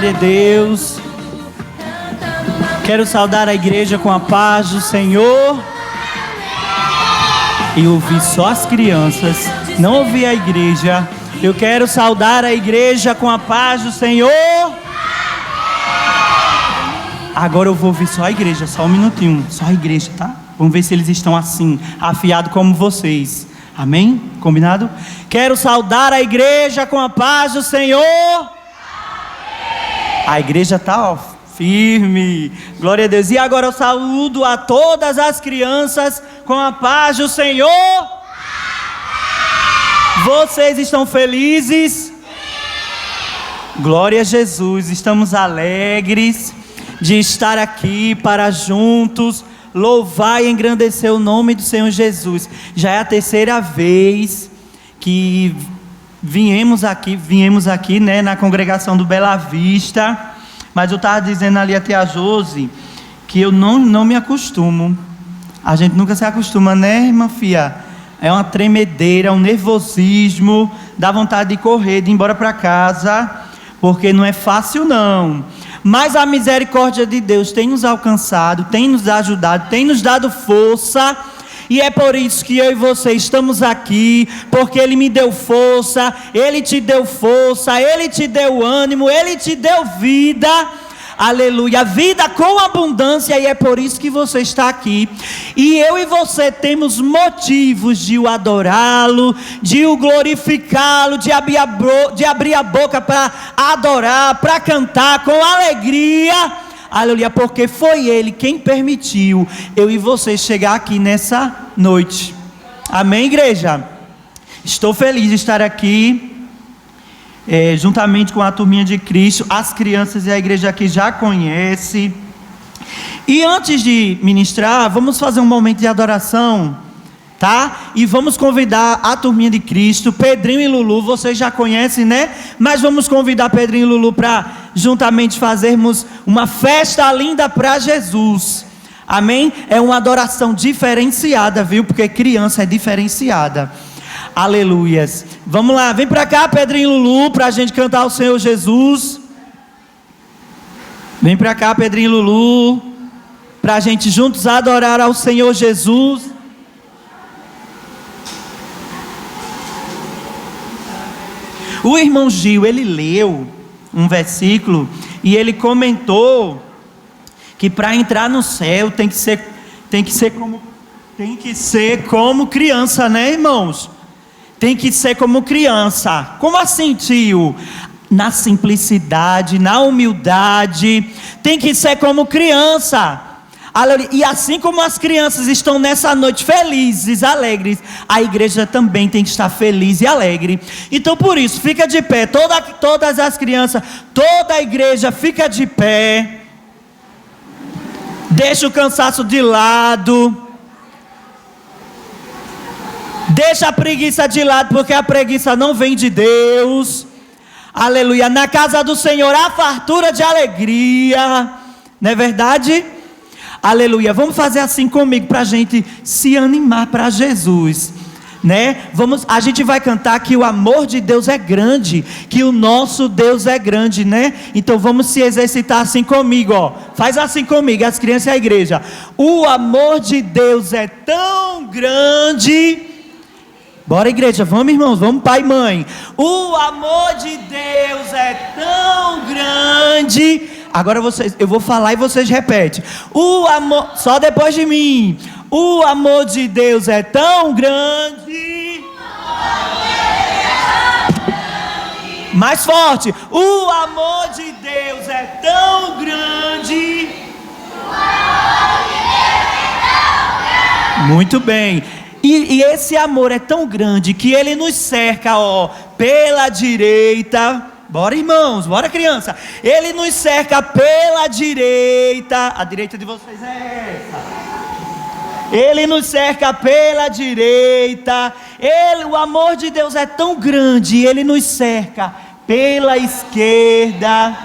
Glória a Deus. Quero saudar a igreja com a paz do Senhor. E ouvir só as crianças, não ouvir a igreja. Eu quero saudar a igreja com a paz do Senhor. Agora eu vou ouvir só a igreja, só um minutinho. Só a igreja, tá? Vamos ver se eles estão assim, afiados como vocês. Amém? Combinado? Quero saudar a igreja com a paz do Senhor. A igreja está firme. Glória a Deus. E agora eu saúdo a todas as crianças com a paz do Senhor. Vocês estão felizes? Glória a Jesus. Estamos alegres de estar aqui para juntos louvar e engrandecer o nome do Senhor Jesus. Já é a terceira vez que viemos aqui, né, na congregação do Bela Vista. Mas eu estava dizendo ali a tia Josi que eu não me acostumo. A gente nunca se acostuma, né, irmã Fia? É uma tremedeira, um nervosismo, dá vontade de correr, de ir embora para casa, porque não é fácil não. Mas a misericórdia de Deus tem nos alcançado, tem nos ajudado, tem nos dado força. E é por isso que eu e você estamos aqui, porque Ele me deu força, Ele te deu força, Ele te deu ânimo, Ele te deu vida. Aleluia, vida com abundância, e é por isso que você está aqui. E eu e você temos motivos de o adorá-lo, de o glorificá-lo, de abrir a boca para adorar, para cantar com alegria. Aleluia, porque foi Ele quem permitiu eu e você chegar aqui nessa noite. Amém, igreja? Estou feliz de estar aqui. Juntamente com a turminha de Cristo, as crianças e a igreja aqui já conhecem. E antes de ministrar, vamos fazer um momento de adoração, tá? E vamos convidar a turminha de Cristo, Pedrinho e Lulu, vocês já conhecem, né? Mas vamos convidar Pedrinho e Lulu para juntamente fazermos uma festa linda para Jesus. Amém? É uma adoração diferenciada, viu? Porque criança é diferenciada. Aleluias. Vamos lá, vem pra cá, Pedrinho e Lulu, pra gente cantar o Senhor Jesus. Vem pra cá, Pedrinho e Lulu, pra gente juntos adorar ao Senhor Jesus. O irmão Gil, ele leu um versículo e ele comentou que para entrar no céu tem que ser como criança, né, irmãos? Tem que ser como criança. Como assim, tio? Na simplicidade, na humildade. Tem que ser como criança. E assim como as crianças estão nessa noite felizes, alegres, a igreja também tem que estar feliz e alegre. Então por isso, fica de pé. Todas as crianças, toda a igreja fica de pé. Deixa o cansaço de lado. Deixa a preguiça de lado, porque a preguiça não vem de Deus. Aleluia. Na casa do Senhor há fartura de alegria. Não é verdade? Aleluia. Vamos fazer assim comigo para a gente se animar para Jesus, né? A gente vai cantar que o amor de Deus é grande, que o nosso Deus é grande, né? Então vamos se exercitar assim comigo, ó. Faz assim comigo, as crianças e a igreja. O amor de Deus é tão grande. Bora, igreja, vamos, irmãos, vamos, pai e mãe. O amor de Deus é tão grande. Agora eu vou falar e vocês repetem. O amor, só depois de mim. O amor de Deus é tão grande. Mais forte. O amor de Deus é tão grande. Muito bem. E esse amor é tão grande que Ele nos cerca, ó, pela direita. Bora, irmãos, bora, criança. Ele nos cerca pela direita. A direita de vocês é essa. Ele nos cerca pela direita. O amor de Deus é tão grande, Ele nos cerca pela esquerda.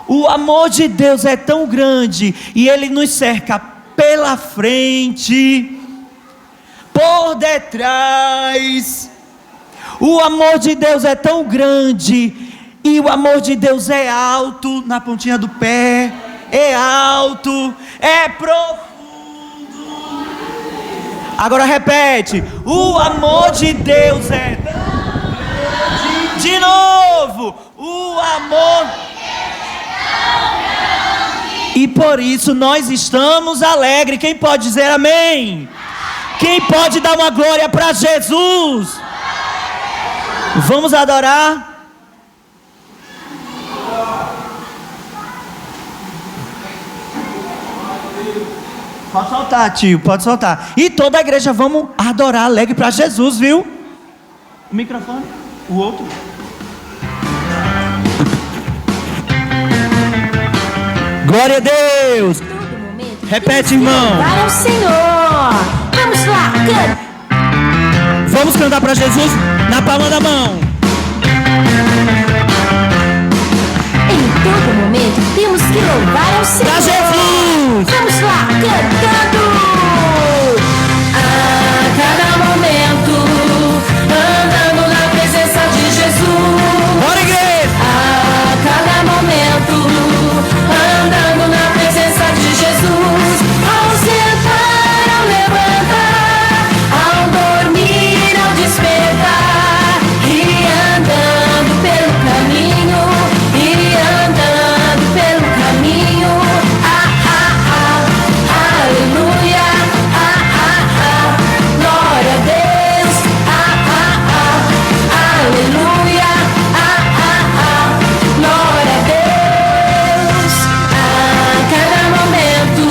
O amor de Deus é tão grande e Ele nos cerca pela frente, por detrás. O amor de Deus é tão grande E o amor de Deus é alto, na pontinha do pé, é alto, é profundo. Agora repete: o amor de Deus é de novo, o amor. E por isso nós estamos alegres. Quem pode dizer amém? Quem pode dar uma glória para Jesus? Vamos adorar. Pode soltar, tio, pode soltar. E toda a igreja, vamos adorar alegre para Jesus, viu? O microfone, o outro. Glória a Deus. Repete, irmão. Para o Senhor. Vamos lá, canta. Vamos cantar para Jesus na palma da mão. Em todo momento temos que louvar ao Senhor. Para Jesus. Vamos lá, cantando. A cada momento, andando na presença de Jesus. Bora, igreja. A cada momento, andando na presença de Jesus. Ao sentar, ao levantar, ao dormir, ao despertar, e andando pelo caminho, e andando pelo caminho. Aleluia, glória a Deus. Aleluia, glória a Deus. A cada momento,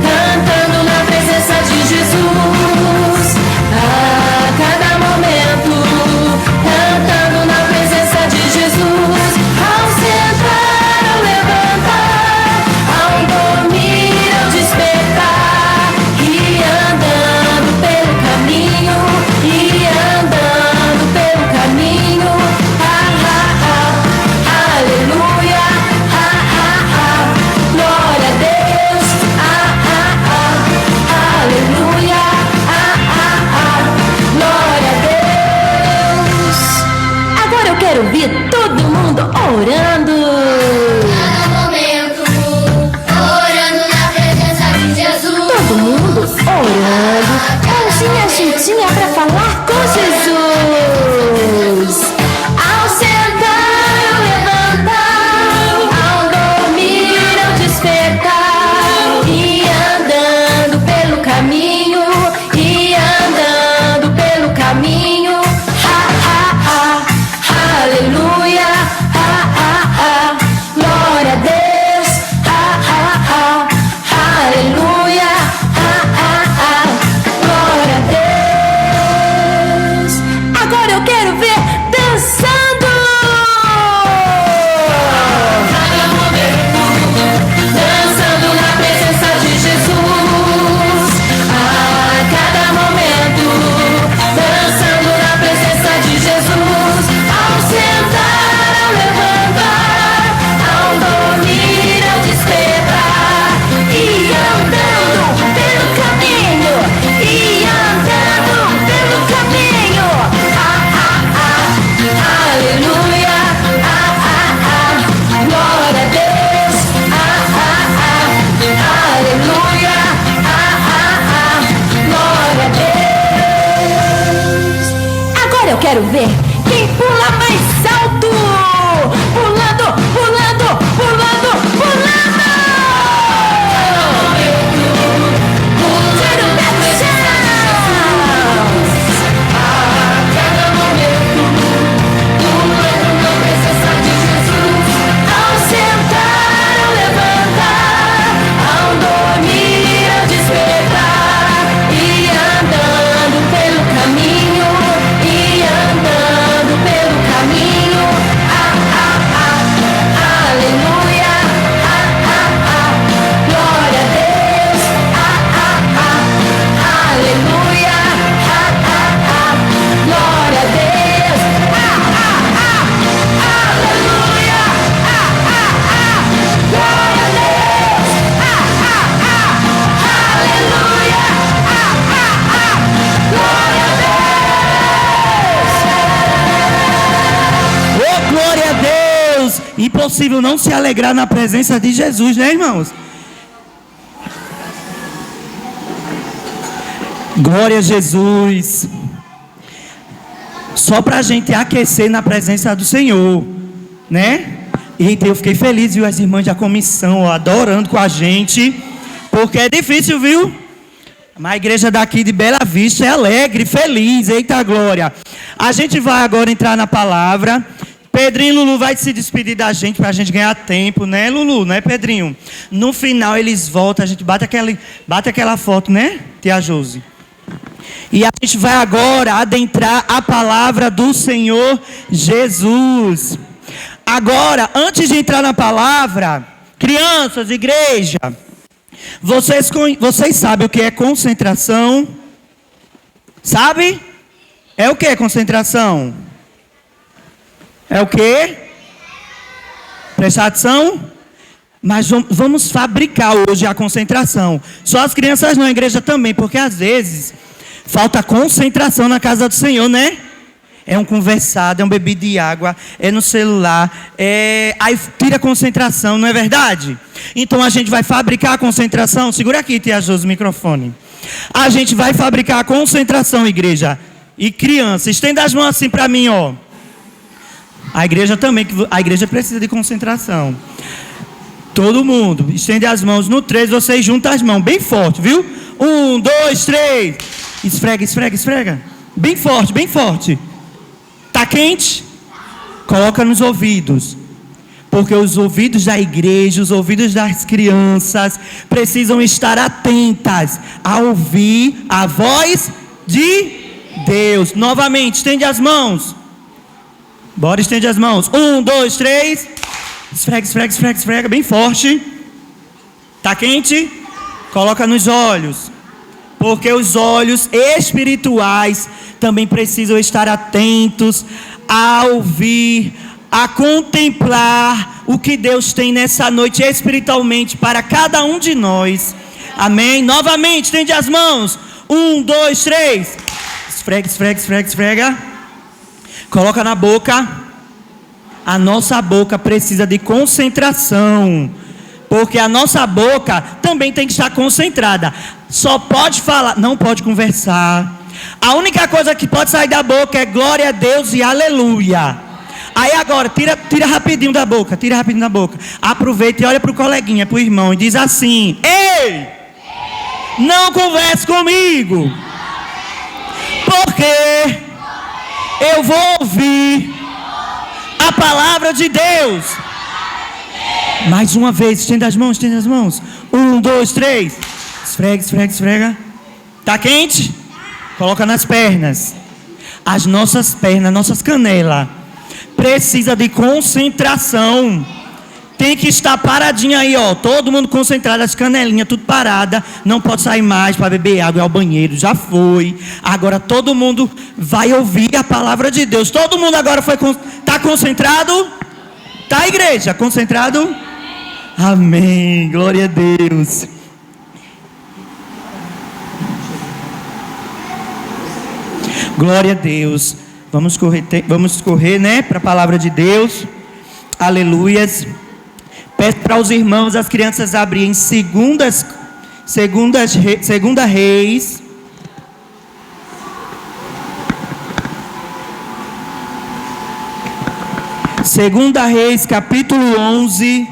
cantando na presença de Jesus. A cada momento, cantando na presença de Jesus. Ao sentar, ao levantar, ao dormir, ao despertar, e andando pelo caminho, e andando pelo caminho. Aleluia, glória a Deus. Aleluia, glória a Deus. Agora eu quero ver todo mundo orando. Cada momento, orando na presença de Jesus. Todo mundo orando. Mãozinha juntinha pra falar com Jesus. Ao sentar, ao levantar, ao dormir, ao despertar, e andando pelo caminho, e andando pelo caminho. Aleluia, glória a Deus. Aleluia, glória a Deus. Agora eu quero ver dançando. Cada momento, dançando na presença de Jesus. A cada momento, dançando na presença de Jesus. Ao sentar, ao levantar, ao dormir, ao despertar, e andando pelo caminho, e andando pelo caminho. Aleluia, glória a Deus. Aleluia, glória a Deus. Agora eu quero ver quem pula mais alto. Pulando, pulando, pulando, pulando. Tira o pé do chão. A cada momento, pulando na presença de Jesus. Ao sentar, ao levantar, ao dormir, ao despertar, e andando pelo caminho, e andando pelo caminho. Impossível não se alegrar na presença de Jesus, né, irmãos? Glória a Jesus. Só para a gente aquecer na presença do Senhor, né? E eu fiquei feliz, viu? As irmãs da comissão, ó, adorando com a gente. Porque é difícil, viu? Mas a igreja daqui de Bela Vista é alegre, feliz. Eita glória. A gente vai agora entrar na palavra. Pedrinho e Lulu vai se despedir da gente para a gente ganhar tempo, né, Lulu? Né, Pedrinho? No final eles voltam, a gente bate aquela foto, né, tia Josi? E a gente vai agora adentrar a palavra do Senhor Jesus. Agora, antes de entrar na palavra, crianças, igreja, vocês sabem o que é concentração? Sabe? É o que concentração? É o que? Prestar atenção? Mas vamos fabricar hoje a concentração. Só as crianças não, a igreja também, porque às vezes falta concentração na casa do Senhor, né? É um conversado, é um beber de água, é no celular, aí tira a concentração, não é verdade? Então a gente vai fabricar a concentração. Segura aqui, tia Josi, o microfone. A gente vai fabricar a concentração, igreja. E criança, estenda as mãos assim para mim, ó. A igreja também, a igreja precisa de concentração. Todo mundo, estende as mãos. No 3, vocês juntam as mãos, bem forte, viu? 1, 2, 3. Esfrega, esfrega, esfrega. Bem forte, bem forte. Tá quente? Coloca nos ouvidos. Porque os ouvidos da igreja, os ouvidos das crianças precisam estar atentas a ouvir a voz de Deus. Novamente, estende as mãos. Bora, estende as mãos. 1, 2, 3. Esfrega, esfrega, esfrega, esfrega. Bem forte. Tá quente? Coloca nos olhos. Porque os olhos espirituais também precisam estar atentos a ouvir, a contemplar o que Deus tem nessa noite espiritualmente para cada um de nós. Amém? Novamente, estende as mãos. 1, 2, 3. Esfrega, esfrega, esfrega, esfrega. Coloca na boca. A nossa boca precisa de concentração. Porque a nossa boca também tem que estar concentrada. Só pode falar, não pode conversar. A única coisa que pode sair da boca é glória a Deus e aleluia. Aí agora, tira rapidinho da boca, tira rapidinho da boca. Aproveita e olha para o coleguinha, para o irmão e diz assim: ei, não converse comigo. Porque eu vou ouvir a palavra de Deus. Mais uma vez, estenda as mãos, estenda as mãos. 1, 2, 3. Esfrega, esfrega, esfrega. Tá quente? Coloca nas pernas. As nossas pernas, nossas canelas precisa de concentração. Tem que estar paradinha aí, ó. Todo mundo concentrado, as canelinhas tudo parada. Não pode sair mais para beber água, ir ao banheiro. Já foi. Agora todo mundo vai ouvir a palavra de Deus. Todo mundo agora tá concentrado? Tá, igreja? Concentrado? Amém. Glória a Deus. Glória a Deus. Vamos correr, né, para a palavra de Deus. Aleluias. Peço para os irmãos, as crianças abrirem Segunda Reis. Segunda Reis, capítulo 11.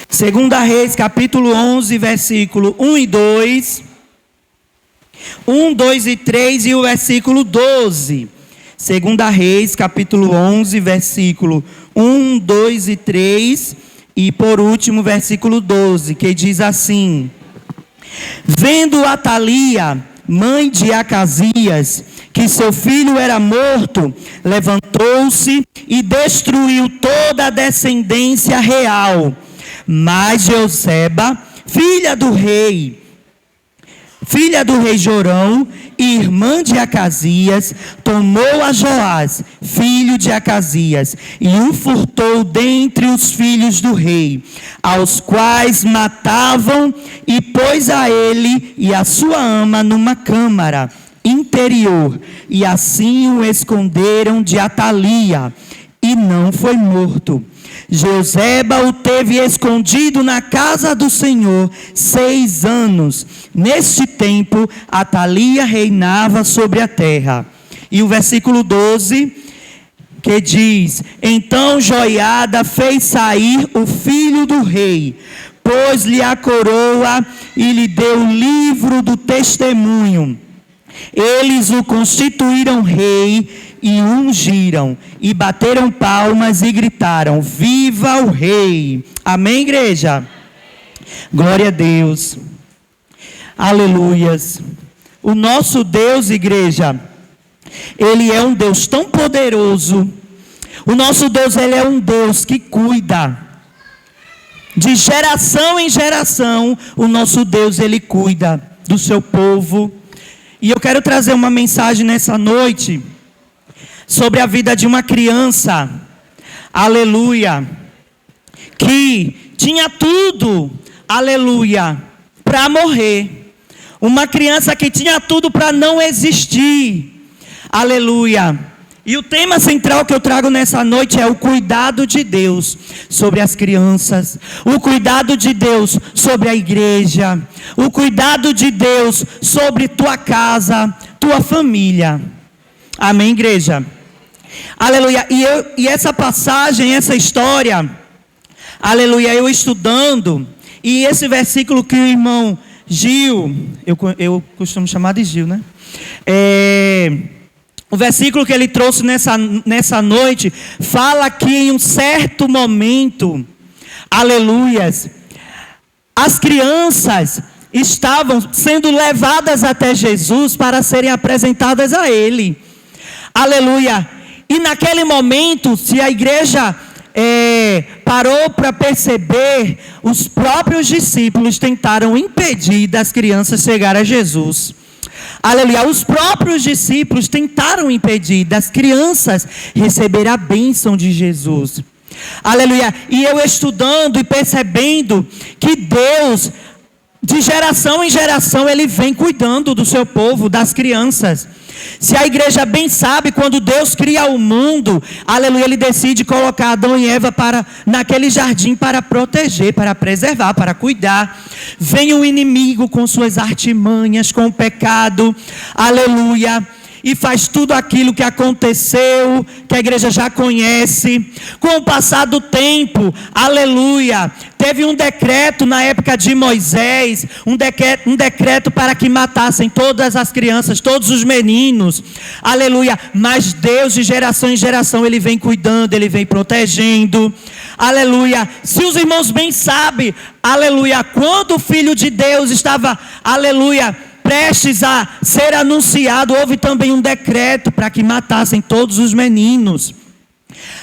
Segunda Reis, capítulo 11, versículo 1 e 2. 1, 2 e 3 e o versículo 12. Segunda Reis, capítulo 11, versículo 1, 2 e 3. E por último, versículo 12, que diz assim: vendo Atalia, mãe de Acasias, que seu filho era morto, levantou-se e destruiu toda a descendência real. Mas Joseba, filha do rei Jorão, irmã de Acasias, tomou a Joás, filho de Acasias, e o furtou dentre os filhos do rei, aos quais matavam, e pôs a ele e a sua ama numa câmara, interior, e assim o esconderam de Atalia, e não foi morto. Joseba o teve escondido na casa do Senhor 6 anos. Neste tempo, Atalia reinava sobre a terra. E o versículo 12, que diz: então Joiada fez sair o filho do rei, pôs-lhe a coroa e lhe deu o livro do testemunho. Eles o constituíram rei e ungiram, e bateram palmas e gritaram: viva o rei! Amém, igreja? Glória a Deus. Aleluias. O nosso Deus, igreja, Ele é um Deus tão poderoso. O nosso Deus, Ele é um Deus que cuida. De geração em geração, o nosso Deus, Ele cuida do seu povo. E eu quero trazer uma mensagem nessa noite sobre a vida de uma criança, aleluia, que tinha tudo, aleluia, para morrer. Uma criança que tinha tudo para não existir, aleluia. E o tema central que eu trago nessa noite é o cuidado de Deus sobre as crianças, o cuidado de Deus sobre a igreja, o cuidado de Deus sobre tua casa, tua família. Amém, igreja? Aleluia. E essa passagem, essa história, aleluia, eu estudando, e esse versículo que o irmão Gil, eu costumo chamar de Gil, né? O versículo que ele trouxe nessa noite, fala que em um certo momento, aleluias, as crianças estavam sendo levadas até Jesus para serem apresentadas a Ele. Aleluia. E naquele momento, se a igreja parou para perceber, os próprios discípulos tentaram impedir das crianças chegar a Jesus. Aleluia. Os próprios discípulos tentaram impedir das crianças receber a bênção de Jesus. Aleluia. E eu estudando e percebendo que Deus, de geração em geração, Ele vem cuidando do seu povo, das crianças. Se a igreja bem sabe, quando Deus cria o mundo, aleluia, Ele decide colocar Adão e Eva naquele jardim para proteger, para preservar, para cuidar. Vem o inimigo com suas artimanhas, com o pecado, aleluia, e faz tudo aquilo que aconteceu, que a igreja já conhece. Com o passar do tempo, aleluia, teve um decreto na época de Moisés, um decreto para que matassem todas as crianças, todos os meninos, aleluia. Mas Deus, de geração em geração, Ele vem cuidando, Ele vem protegendo, aleluia. Se os irmãos bem sabem, aleluia, quando o Filho de Deus estava, aleluia, prestes a ser anunciado, houve também um decreto para que matassem todos os meninos.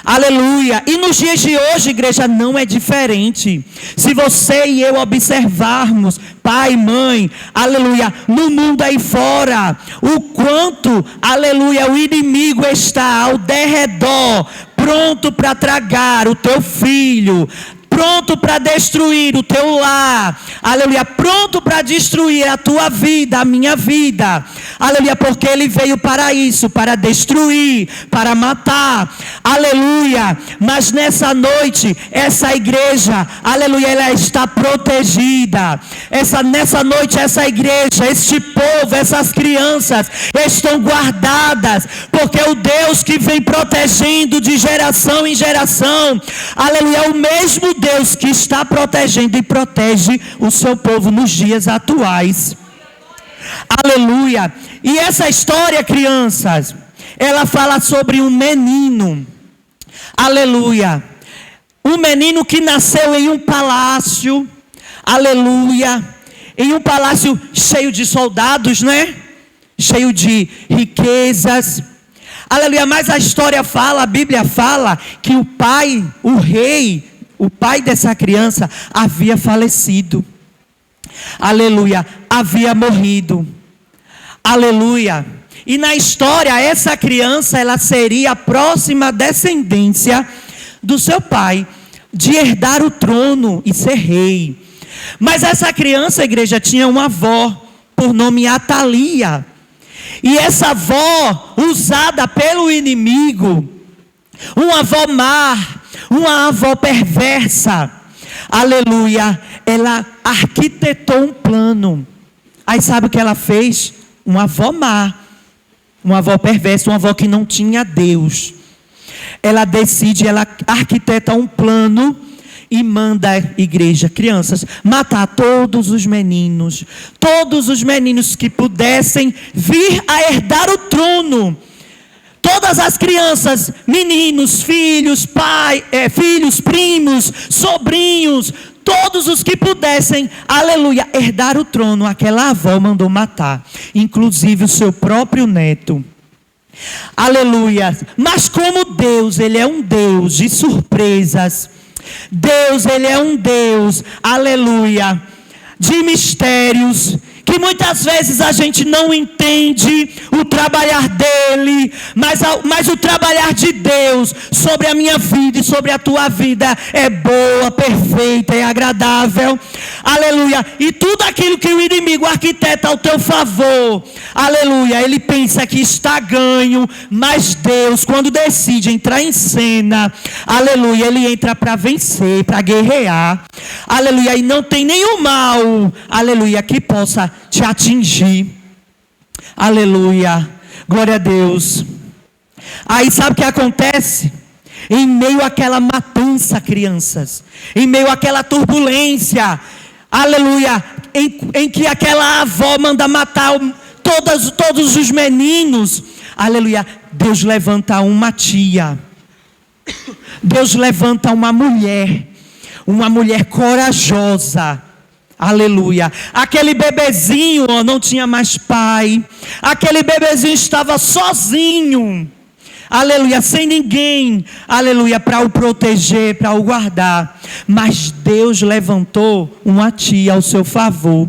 Aleluia. E nos dias de hoje, igreja, não é diferente. Se você e eu observarmos, pai, mãe, aleluia, no mundo aí fora, o quanto, aleluia, o inimigo está ao derredor, pronto para tragar o teu filho, pronto para destruir o teu lar, aleluia, pronto para destruir a tua vida, a minha vida, aleluia, porque Ele veio para isso, para destruir, para matar, aleluia. Mas nessa noite, essa igreja, aleluia, ela está protegida. Nessa noite, essa igreja, este povo, essas crianças estão guardadas, porque o Deus que vem protegendo de geração em geração, aleluia, é o mesmo Deus que está protegendo e protege o seu povo nos dias atuais. Aleluia. E essa história, crianças, ela fala sobre um menino. Aleluia. Um menino que nasceu em um palácio. Aleluia. Em um palácio cheio de soldados, né? Cheio de riquezas. Aleluia. Mas a história fala, a Bíblia fala que o pai, o rei, o pai dessa criança havia falecido. Aleluia. Havia morrido. Aleluia. E na história, essa criança, ela seria a próxima descendência do seu pai, de herdar o trono e ser rei. Mas essa criança, igreja, tinha uma avó, por nome Atalia. E essa avó, usada pelo inimigo, uma avó má, uma avó perversa, aleluia, ela arquitetou um plano. Aí sabe o que ela fez? Uma avó má, uma avó perversa, uma avó que não tinha Deus. Ela decide, ela arquiteta um plano e manda a igreja, crianças, matar todos os meninos que pudessem vir a herdar o trono. Todas as crianças, meninos, filhos, filhos, primos, sobrinhos, todos os que pudessem, aleluia, herdar o trono, aquela avó mandou matar, inclusive o seu próprio neto. Aleluia. Mas como Deus, Ele é um Deus de surpresas. Deus, Ele é um Deus, aleluia, de mistérios, que muitas vezes a gente não entende o trabalhar dele, mas o trabalhar de Deus sobre a minha vida e sobre a tua vida é boa, perfeita e agradável, aleluia. E tudo aquilo que o inimigo arquiteta ao teu favor, aleluia, ele pensa que está ganho, mas Deus, quando decide entrar em cena, aleluia, ele entra para vencer, para guerrear, aleluia, e não tem nenhum mal, aleluia, que possa te atingir, aleluia, glória a Deus. Aí sabe o que acontece? Em meio àquela matança, crianças, em meio àquela turbulência, aleluia, em que aquela avó manda matar todos os meninos, aleluia, Deus levanta uma tia, Deus levanta uma mulher corajosa, aleluia. Aquele bebezinho não tinha mais pai, aquele bebezinho estava sozinho, aleluia, sem ninguém, aleluia, para o proteger, para o guardar, mas Deus levantou uma tia ao seu favor,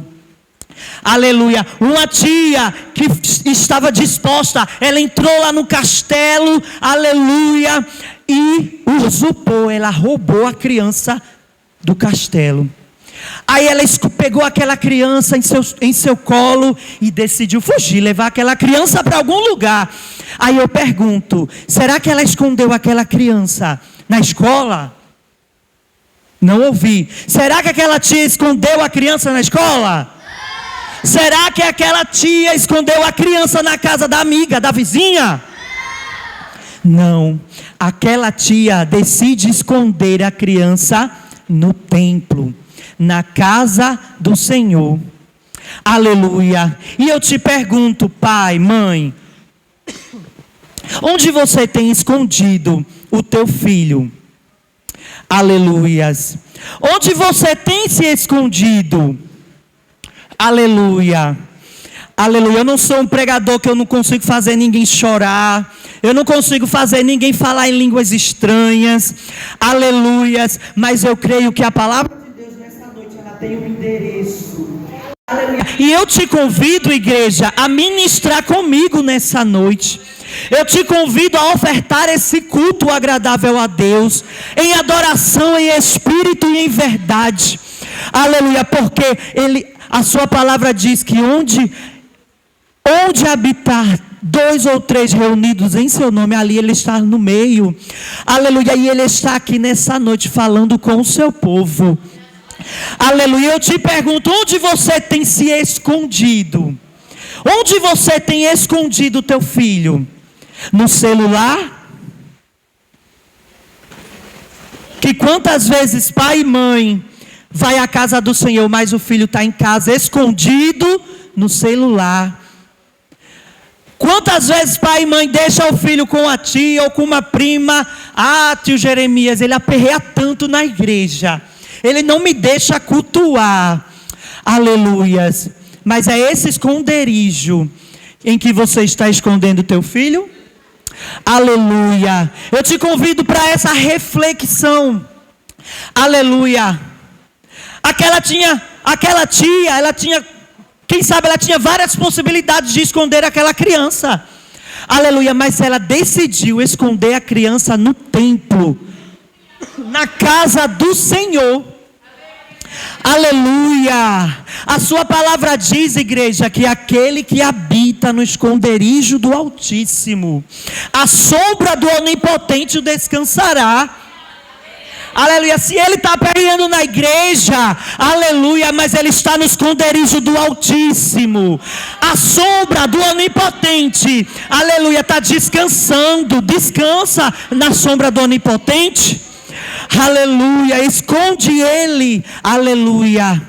aleluia, uma tia que estava disposta, ela entrou lá no castelo, aleluia, e usurpou, ela roubou a criança do castelo. Aí ela pegou aquela criança em seu colo e decidiu fugir, levar aquela criança para algum lugar. Aí eu pergunto, será que ela escondeu aquela criança na escola? Não ouvi. Será que aquela tia escondeu a criança na escola? Será que aquela tia escondeu a criança na casa da amiga, da vizinha? Não. Aquela tia decide esconder a criança no templo, na casa do Senhor, aleluia. E eu te pergunto, pai, mãe, onde você tem escondido o teu filho? Aleluias. Onde você tem se escondido? Aleluia. Aleluia. Eu não sou um pregador que eu não consigo fazer ninguém chorar. Eu não consigo fazer ninguém falar em línguas estranhas. Aleluias. Mas eu creio que a palavra de Deus nessa noite ela tem um endereço. Aleluia. E eu te convido, igreja, a ministrar comigo nessa noite. Eu te convido a ofertar esse culto agradável a Deus, em adoração, em espírito e em verdade. Aleluia. Porque a sua palavra diz que onde habitar 2 ou 3 reunidos em seu nome, ali Ele está no meio, aleluia, e Ele está aqui nessa noite falando com o seu povo, aleluia. Eu te pergunto, onde você tem se escondido? Onde você tem escondido o teu filho? No celular? Que quantas vezes pai e mãe vai à casa do Senhor, mas o filho está em casa escondido no celular. Quantas vezes pai e mãe deixam o filho com a tia ou com uma prima? Ah, tio Jeremias, ele aperreia tanto na igreja, ele não me deixa cultuar. Aleluias. Mas é esse esconderijo em que você está escondendo o teu filho? Aleluia. Eu te convido para essa reflexão. Aleluia. Aquela tia, ela tinha, quem sabe ela tinha várias possibilidades de esconder aquela criança. Aleluia, mas ela decidiu esconder a criança no templo, na casa do Senhor. Aleluia. A sua palavra diz, igreja, que aquele que habita no esconderijo do Altíssimo, a sombra do Onipotente o descansará. Aleluia. Se ele está pregando na igreja, aleluia, mas ele está no esconderijo do Altíssimo, a sombra do Onipotente, aleluia, está descansando. Descansa na sombra do Onipotente. Aleluia. Esconde ele, aleluia,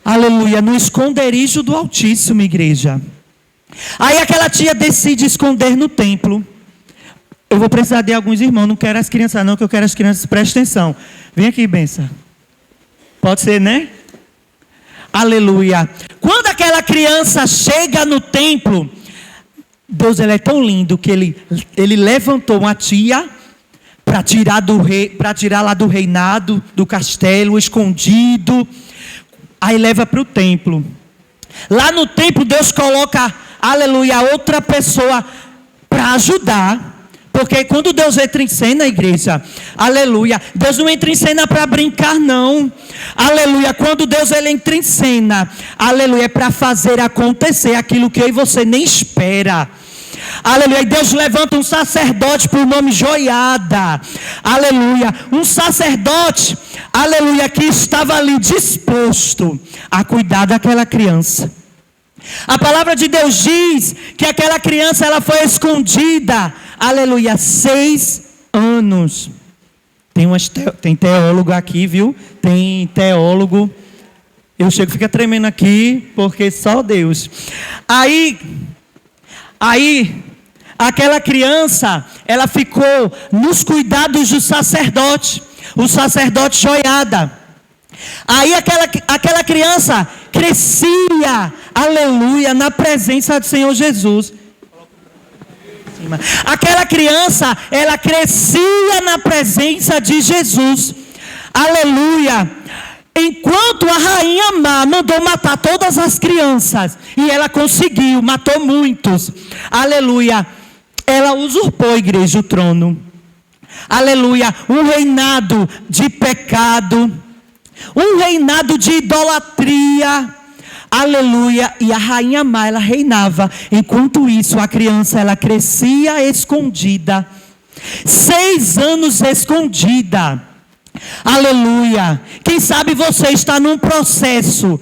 aleluia, no esconderijo do Altíssimo, igreja. Aí aquela tia decide esconder no templo. Eu vou precisar de alguns irmãos, não quero as crianças não, que eu quero as crianças, presta atenção. Vem aqui, benção. Pode ser, né? Aleluia. Quando aquela criança chega no templo, Deus, ele é tão lindo que ele levantou uma tia para tirar lá do reinado, do castelo, escondido. Aí leva para o templo. Lá no templo Deus coloca, aleluia, outra pessoa para ajudar. Porque quando Deus entra em cena, igreja, aleluia, Deus não entra em cena para brincar não, aleluia. Quando Deus ele entra em cena, aleluia, é para fazer acontecer aquilo que eu e você nem espera. Aleluia. E Deus levanta um sacerdote por nome Joiada, aleluia, um sacerdote, aleluia, que estava ali disposto a cuidar daquela criança. A palavra de Deus diz que aquela criança ela foi escondida, aleluia, 6 anos. Tem teólogo aqui, viu? Tem teólogo. Eu chego e fica tremendo aqui, porque só Deus. Aí, aquela criança, ela ficou nos cuidados do sacerdote, o sacerdote Joiada. Aí aquela criança crescia, aleluia, na presença do Senhor Jesus. Aquela criança, ela crescia na presença de Jesus, aleluia. Enquanto a rainha má mandou matar todas as crianças, e ela conseguiu, matou muitos, aleluia. Ela usurpou, igreja, o trono, aleluia. Um reinado de pecado, um reinado de idolatria, aleluia. E a rainha má, ela reinava. Enquanto isso, a criança, ela crescia escondida, 6 anos escondida, aleluia. Quem sabe você está num processo,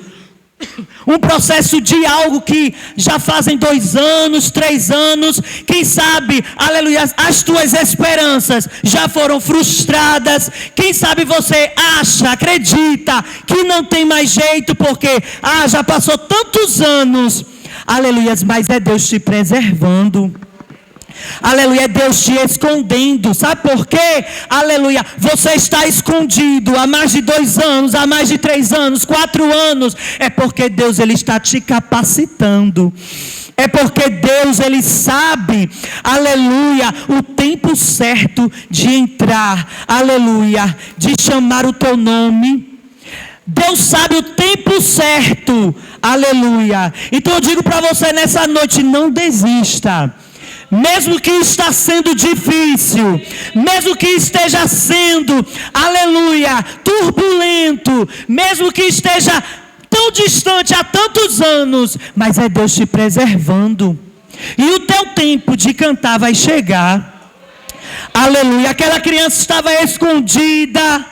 um processo de algo que já fazem 2 anos, 3 anos. Quem sabe, aleluia, as tuas esperanças já foram frustradas. Quem sabe você acha, acredita que não tem mais jeito, porque já passou tantos anos, aleluia. Mas é Deus te preservando, aleluia, é Deus te escondendo. Sabe por quê? Aleluia, você está escondido há mais de 2 anos, há mais de 3 anos, 4 anos. É porque Deus ele está te capacitando. É porque Deus ele sabe, aleluia, o tempo certo de entrar, aleluia, de chamar o teu nome. Deus sabe o tempo certo, aleluia. Então eu digo para você nessa noite, não desista. Mesmo que está sendo difícil, mesmo que esteja sendo, aleluia, turbulento, mesmo que esteja tão distante há tantos anos, mas é Deus te preservando. E o teu tempo de cantar vai chegar, aleluia. Aquela criança estava escondida,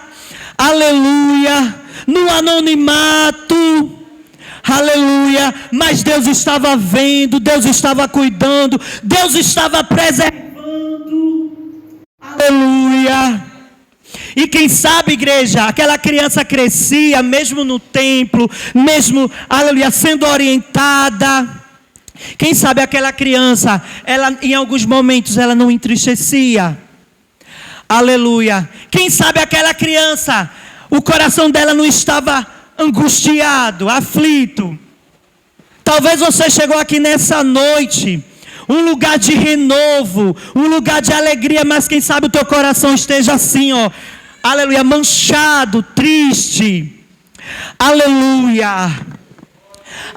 aleluia, no anonimato, aleluia, mas Deus estava vendo, Deus estava cuidando, Deus estava preservando, aleluia. E quem sabe, igreja, aquela criança crescia, mesmo no templo, mesmo, aleluia, sendo orientada. Quem sabe aquela criança, ela em alguns momentos, ela não entristecia, aleluia. Quem sabe aquela criança, o coração dela não estava angustiado, aflito. Talvez você chegou aqui nessa noite, um lugar de renovo, um lugar de alegria, mas quem sabe o teu coração esteja assim, ó, aleluia, manchado, triste, aleluia,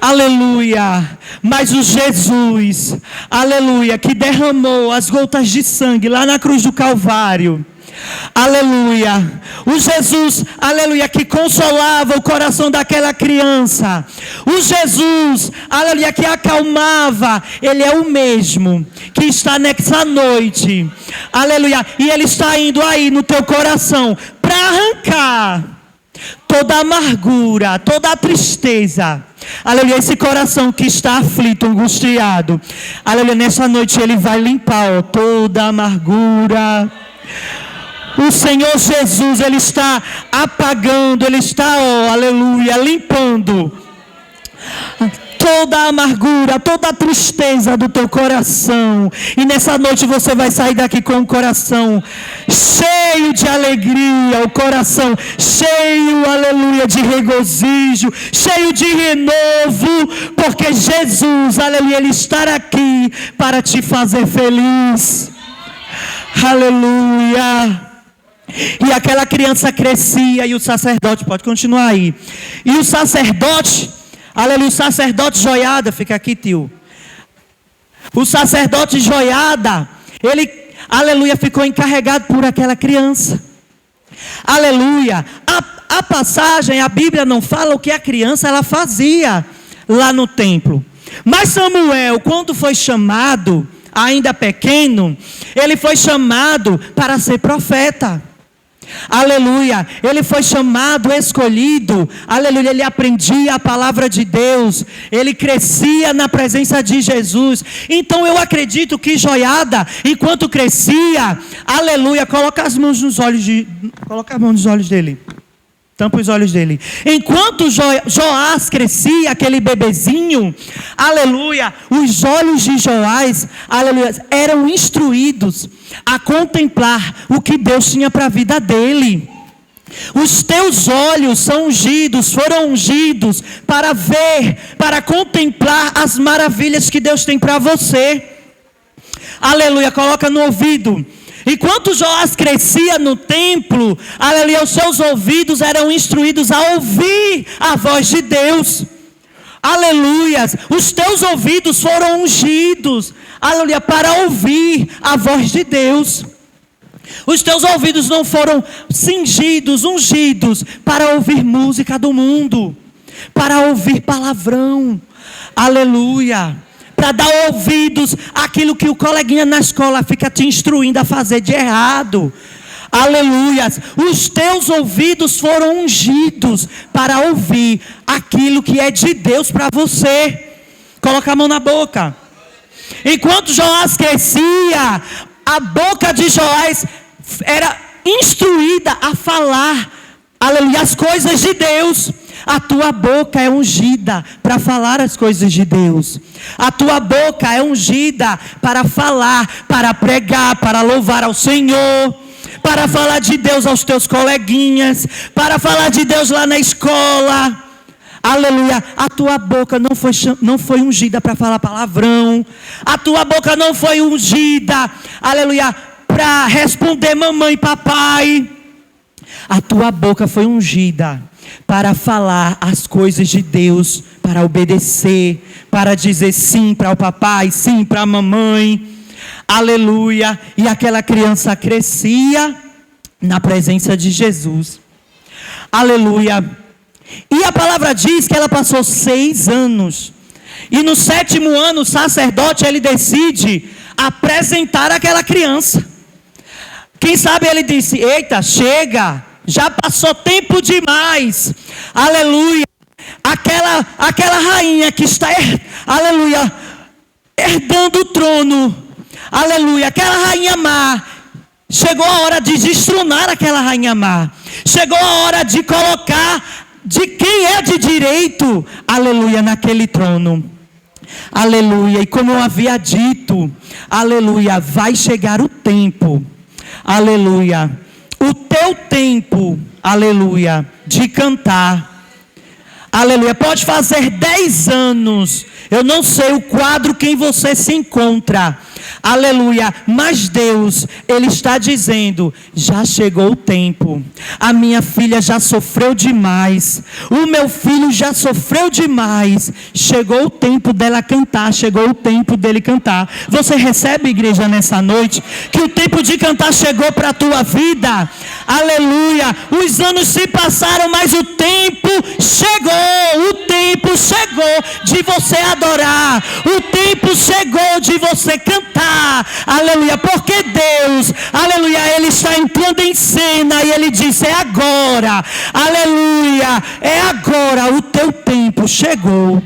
aleluia. Mas o Jesus, aleluia, que derramou as gotas de sangue lá na cruz do Calvário, Aleluia. O Jesus, aleluia, que consolava o coração daquela criança. O Jesus, aleluia, que acalmava. Ele é o mesmo que está nessa noite. Aleluia. E Ele está indo aí no teu coração para arrancar toda a amargura, toda a tristeza. Aleluia, esse coração que está aflito, angustiado. Aleluia, nessa noite Ele vai limpar toda a amargura. O Senhor Jesus, Ele está apagando, Ele está, aleluia, limpando toda a amargura, toda a tristeza do teu coração. E nessa noite você vai sair daqui com o coração cheio de alegria, o coração cheio, aleluia, de regozijo, cheio de renovo, porque Jesus, aleluia, Ele está aqui para te fazer feliz. Aleluia. E aquela criança crescia e o sacerdote, pode continuar aí. E o sacerdote, aleluia, o sacerdote Joiada, fica aqui, tio. O sacerdote Joiada, ele, aleluia, ficou encarregado por aquela criança. Aleluia. A passagem, a Bíblia não fala o que a criança ela fazia lá no templo. Mas Samuel, quando foi chamado, ainda pequeno, ele foi chamado para ser profeta. Aleluia, ele foi chamado, escolhido, aleluia, ele aprendia a palavra de Deus, ele crescia na presença de Jesus. Então eu acredito que Joiada, enquanto crescia, aleluia, coloca as mãos nos olhos dele. Tampa os olhos dele. Enquanto Joás crescia, aquele bebezinho, aleluia, os olhos de Joás, aleluia, eram instruídos a contemplar o que Deus tinha para a vida dele. Os teus olhos são ungidos, foram ungidos para ver, para contemplar as maravilhas que Deus tem para você. Aleluia, coloca no ouvido. Enquanto Joás crescia no templo, aleluia, os seus ouvidos eram instruídos a ouvir a voz de Deus. Aleluia, os teus ouvidos foram ungidos, aleluia, para ouvir a voz de Deus. Os teus ouvidos não foram cingidos, ungidos para ouvir música do mundo, para ouvir palavrão. Aleluia. Para dar ouvidos àquilo que o coleguinha na escola fica te instruindo a fazer de errado. Aleluia. Os teus ouvidos foram ungidos para ouvir aquilo que é de Deus para você. Coloca a mão na boca. Enquanto Joás crescia, a boca de Joás era instruída a falar, aleluia, as coisas de Deus. A tua boca é ungida para falar as coisas de Deus. A tua boca é ungida para falar, para pregar, para louvar ao Senhor, para falar de Deus aos teus coleguinhas, para falar de Deus lá na escola. Aleluia. A tua boca não foi ungida para falar palavrão. A tua boca não foi ungida, aleluia, para responder mamãe e papai. A tua boca foi ungida para falar as coisas de Deus, para obedecer, para dizer sim para o papai, sim para a mamãe. Aleluia. E aquela criança crescia na presença de Jesus. Aleluia. E a palavra diz que ela passou 6 anos. E no 7º ano o sacerdote ele decide apresentar aquela criança. Quem sabe ele disse: eita, chega, já passou tempo demais. Aleluia. Aquela rainha que está, aleluia, herdando o trono. Aleluia. Aquela rainha má. Chegou a hora de destronar aquela rainha má. Chegou a hora de colocar de quem é de direito, aleluia, naquele trono. Aleluia. E como eu havia dito, aleluia, vai chegar o tempo, aleluia, o teu tempo, aleluia, de cantar. Aleluia. Pode fazer 10 anos. Eu não sei o quadro que em você se encontra. Aleluia. Mas Deus, Ele está dizendo: já chegou o tempo. A minha filha já sofreu demais. O meu filho já sofreu demais. Chegou o tempo dela cantar. Chegou o tempo dele cantar. Você recebe, igreja, nessa noite, que o tempo de cantar chegou para a tua vida? Aleluia. Os anos se passaram, mas o tempo chegou. O tempo chegou de você adorar. O tempo chegou de você cantar. Aleluia. Porque Deus, aleluia, Ele está entrando em cena e Ele diz: é agora. Aleluia. É agora. O teu tempo chegou.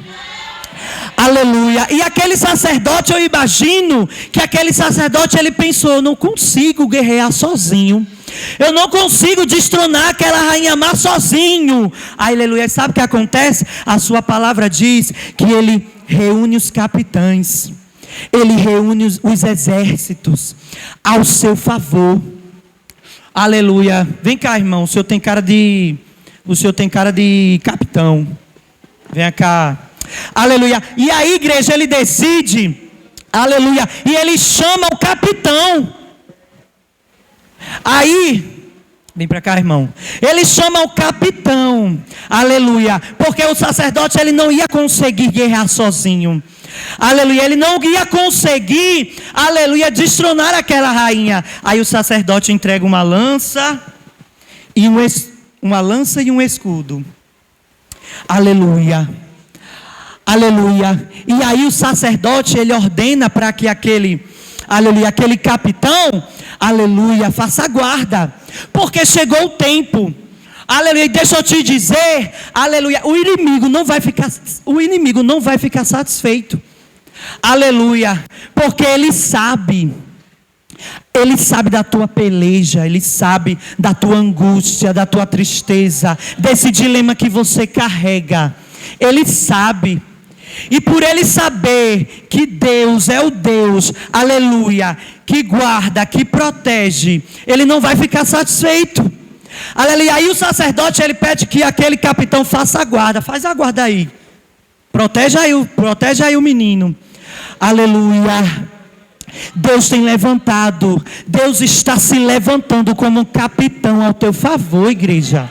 Aleluia. E aquele sacerdote, eu imagino que aquele sacerdote, ele pensou: eu não consigo guerrear sozinho. Eu não consigo destronar aquela rainha má sozinho. Aleluia. Sabe o que acontece? A sua palavra diz que ele reúne os capitães. Ele reúne os exércitos ao seu favor. Aleluia. Vem cá, irmão. O senhor tem cara de capitão. Vem cá. Aleluia. E aí, igreja, ele decide. Aleluia. E ele chama o capitão. Aí, vem para cá, irmão. Ele chama o capitão. Aleluia. Porque o sacerdote, ele não ia conseguir guerrear sozinho. Aleluia. Ele não ia conseguir, aleluia, destronar aquela rainha. Aí o sacerdote entrega uma lança e um escudo. Aleluia. Aleluia. E aí o sacerdote, ele ordena para que aquele capitão, aleluia, faça guarda. Porque chegou o tempo. Aleluia. E deixa eu te dizer, aleluia, o inimigo não vai ficar satisfeito. Aleluia. Porque ele sabe da tua peleja, ele sabe da tua angústia, da tua tristeza, desse dilema que você carrega. Ele sabe. E por ele saber que Deus é o Deus, aleluia, que guarda, que protege, ele não vai ficar satisfeito. Aleluia. Aí o sacerdote, ele pede que aquele capitão faça a guarda. Faz a guarda aí. Protege aí o menino. Aleluia. Deus tem levantado. Deus está se levantando como um capitão ao teu favor, igreja.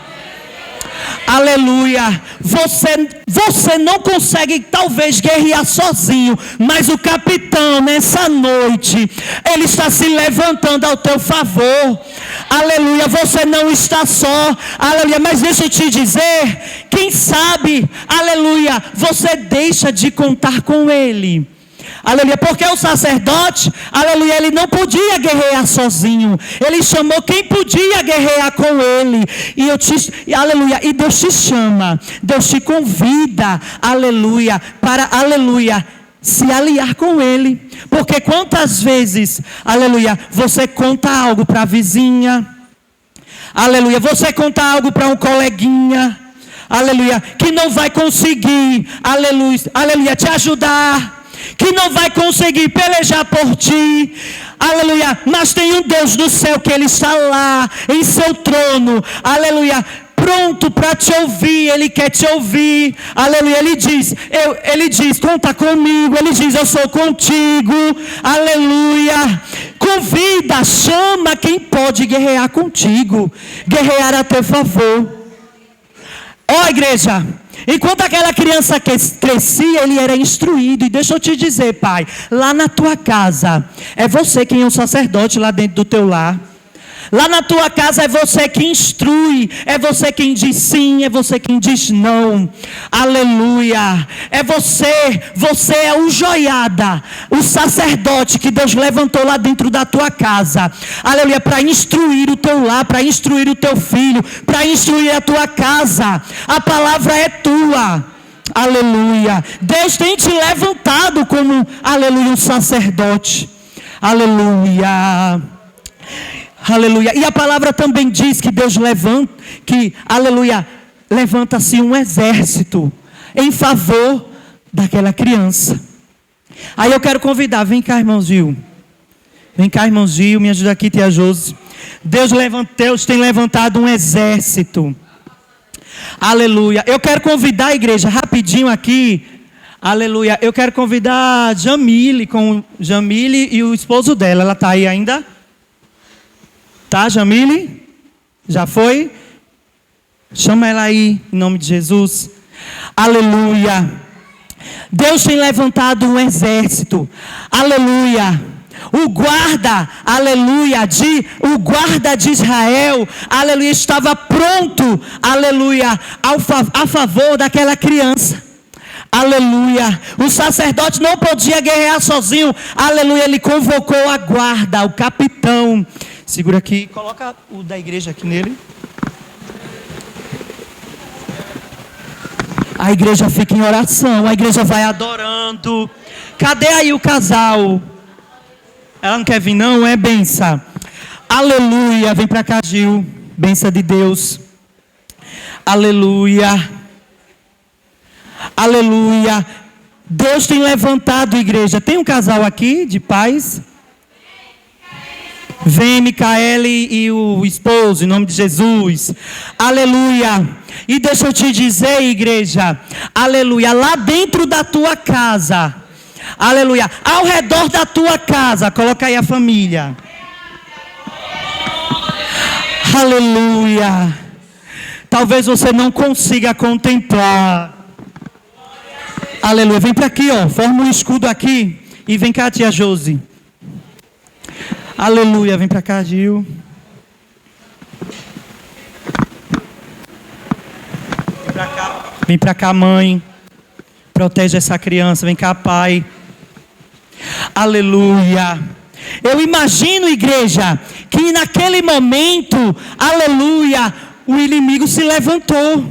Aleluia. Você não consegue talvez guerrear sozinho, mas o capitão nessa noite, ele está se levantando ao teu favor. Aleluia. Você não está só. Aleluia. Mas deixa eu te dizer, quem sabe, aleluia, você deixa de contar com ele. Aleluia. Porque o sacerdote, aleluia, ele não podia guerrear sozinho. Ele chamou quem podia guerrear com ele. Aleluia. E Deus te chama, Deus te convida, aleluia, para, aleluia, se aliar com ele. Porque quantas vezes, aleluia, você conta algo para a vizinha, aleluia, você conta algo para um coleguinha, aleluia, que não vai conseguir, aleluia, te ajudar, que não vai conseguir pelejar por ti, aleluia, mas tem um Deus do céu que Ele está lá, em seu trono, aleluia, pronto para te ouvir. Ele quer te ouvir, aleluia. Ele diz, conta comigo. Ele diz, eu sou contigo, aleluia. Convida, chama quem pode guerrear contigo, guerrear a teu favor. Ó, igreja, enquanto aquela criança crescia, ele era instruído. E deixa eu te dizer, pai, lá na tua casa, é você quem é o sacerdote lá dentro do teu lar. Lá na tua casa é você que instrui, é você quem diz sim, é você quem diz não, aleluia. É você é o joiada, o sacerdote que Deus levantou lá dentro da tua casa, aleluia, para instruir o teu lar, para instruir o teu filho, para instruir a tua casa. A palavra é tua, aleluia. Deus tem te levantado como, aleluia, um sacerdote, aleluia. Aleluia. E a palavra também diz que Deus levanta-se um exército em favor daquela criança. Aí eu quero convidar, vem cá, irmão Gil. Vem cá, irmão Gil, me ajuda aqui, tia Josi. Deus tem levantado um exército. Aleluia. Eu quero convidar a igreja rapidinho aqui. Aleluia. Eu quero convidar a Jamile e o esposo dela. Ela está aí ainda? Tá, Jamile? Já foi? Chama ela aí, em nome de Jesus. Aleluia. Deus tem levantado um exército. Aleluia. O guarda de Israel, aleluia, estava pronto, aleluia, a favor daquela criança. Aleluia. O sacerdote não podia guerrear sozinho. Aleluia. Ele convocou a guarda, o capitão. Segura aqui, coloca o da igreja aqui nele. A igreja fica em oração, a igreja vai adorando. Cadê aí o casal? Ela não quer vir não, é benção. Aleluia, vem pra cá, Gil. Benção de Deus. Aleluia. Aleluia. Deus tem levantado, igreja. Tem um casal aqui de pais? Vem, Micaele e o esposo, em nome de Jesus. Aleluia. E deixa eu te dizer, igreja. Aleluia. Lá dentro da tua casa. Aleluia. Ao redor da tua casa. Coloca aí a família. Aleluia. Talvez você não consiga contemplar. Aleluia. Vem para aqui, ó. Forma um escudo aqui. E vem cá, tia Josi. Aleluia. Vem para cá, Gil. Vem para cá, mãe. Protege essa criança. Vem cá, pai. Aleluia. Eu imagino, igreja, que naquele momento, aleluia, o inimigo se levantou.